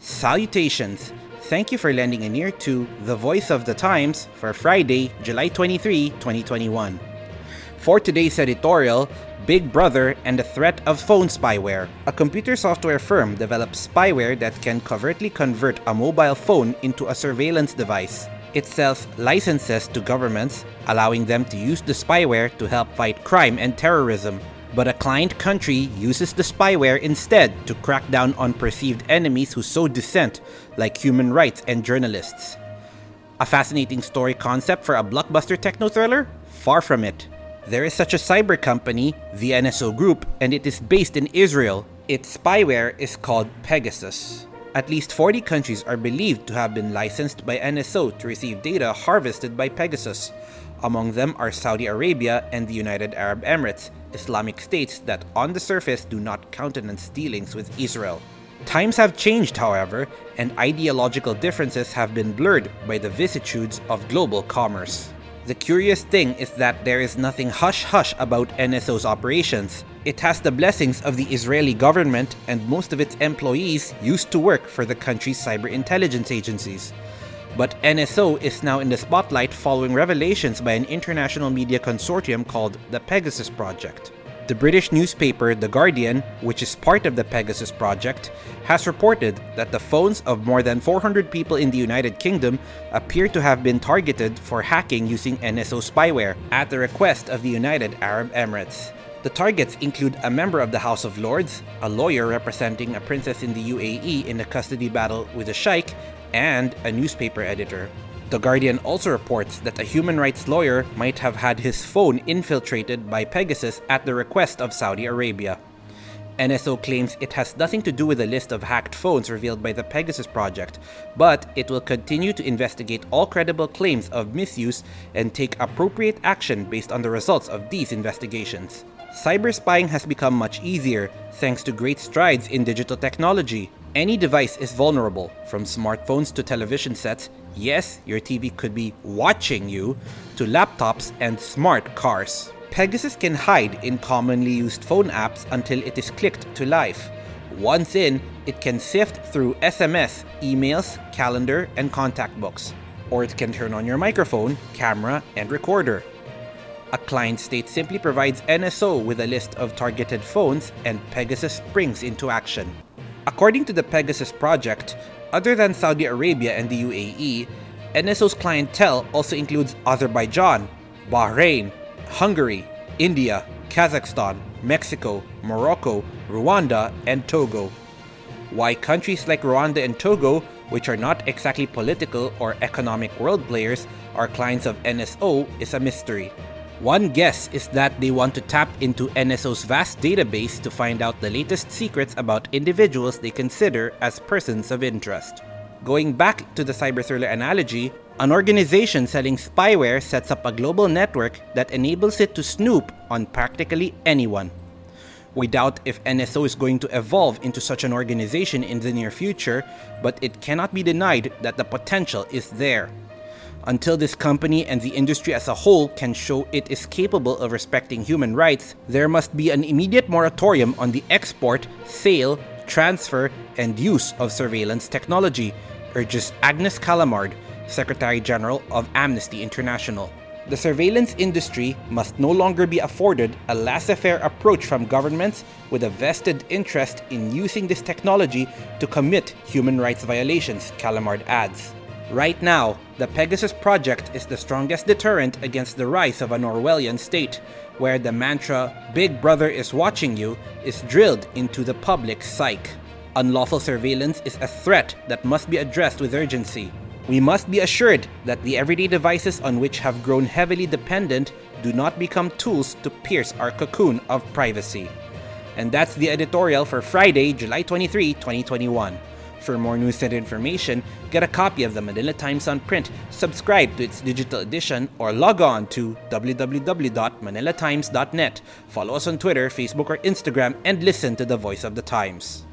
Salutations! Thank you for lending an ear to The Voice of the Times for Friday, July 23, 2021. For today's editorial, Big Brother and the Threat of Phone Spyware. A computer software firm develops spyware that can covertly convert a mobile phone into a surveillance device. It sells licenses to governments, allowing them to use the spyware to help fight crime and terrorism. But a client country uses the spyware instead to crack down on perceived enemies who sow dissent, like human rights and journalists. A fascinating story concept for a blockbuster techno-thriller? Far from it. There is such a cyber company, the NSO Group, and it is based in Israel. Its spyware is called Pegasus. At least 40 countries are believed to have been licensed by NSO to receive data harvested by Pegasus. Among them are Saudi Arabia and the United Arab Emirates, Islamic states that on the surface do not countenance dealings with Israel. Times have changed, however, and ideological differences have been blurred by the vicissitudes of global commerce. The curious thing is that there is nothing hush-hush about NSO's operations. It has the blessings of the Israeli government, and most of its employees used to work for the country's cyber intelligence agencies. But NSO is now in the spotlight following revelations by an international media consortium called the Pegasus Project. The British newspaper The Guardian, which is part of the Pegasus Project, has reported that the phones of more than 400 people in the United Kingdom appear to have been targeted for hacking using NSO spyware at the request of the United Arab Emirates. The targets include a member of the House of Lords, a lawyer representing a princess in the UAE in a custody battle with a sheikh, and a newspaper editor. The Guardian also reports that a human rights lawyer might have had his phone infiltrated by Pegasus at the request of Saudi Arabia. NSO claims it has nothing to do with the list of hacked phones revealed by the Pegasus Project, but it will continue to investigate all credible claims of misuse and take appropriate action based on the results of these investigations. Cyber spying has become much easier thanks to great strides in digital technology. Any device is vulnerable, from smartphones to television sets. Yes, your TV could be watching you, to laptops and smart cars. Pegasus can hide in commonly used phone apps until it is clicked to life. Once in, it can sift through SMS, emails, calendar, and contact books. Or it can turn on your microphone, camera, and recorder. A client state simply provides NSO with a list of targeted phones, and Pegasus springs into action. According to the Pegasus Project, other than Saudi Arabia and the UAE, NSO's clientele also includes Azerbaijan, Bahrain, Hungary, India, Kazakhstan, Mexico, Morocco, Rwanda, and Togo. Why countries like Rwanda and Togo, which are not exactly political or economic world players, are clients of NSO is a mystery. One guess is that they want to tap into NSO's vast database to find out the latest secrets about individuals they consider as persons of interest. Going back to the cyber thriller analogy, an organization selling spyware sets up a global network that enables it to snoop on practically anyone. We doubt if NSO is going to evolve into such an organization in the near future, but it cannot be denied that the potential is there. Until this company and the industry as a whole can show it is capable of respecting human rights, there must be an immediate moratorium on the export, sale, transfer, and use of surveillance technology, urges Agnes Callamard, Secretary General of Amnesty International. The surveillance industry must no longer be afforded a laissez-faire approach from governments with a vested interest in using this technology to commit human rights violations, Callamard adds. Right now, the Pegasus Project is the strongest deterrent against the rise of an Orwellian state, where the mantra, "Big Brother is watching you," is drilled into the public psyche. Unlawful surveillance is a threat that must be addressed with urgency. We must be assured that the everyday devices on which have grown heavily dependent do not become tools to pierce our cocoon of privacy. And that's the editorial for Friday, July 23, 2021. For more news and information, get a copy of the Manila Times on print, subscribe to its digital edition, or log on to www.manilatimes.net. Follow us on Twitter, Facebook, or Instagram, and listen to the Voice of the Times.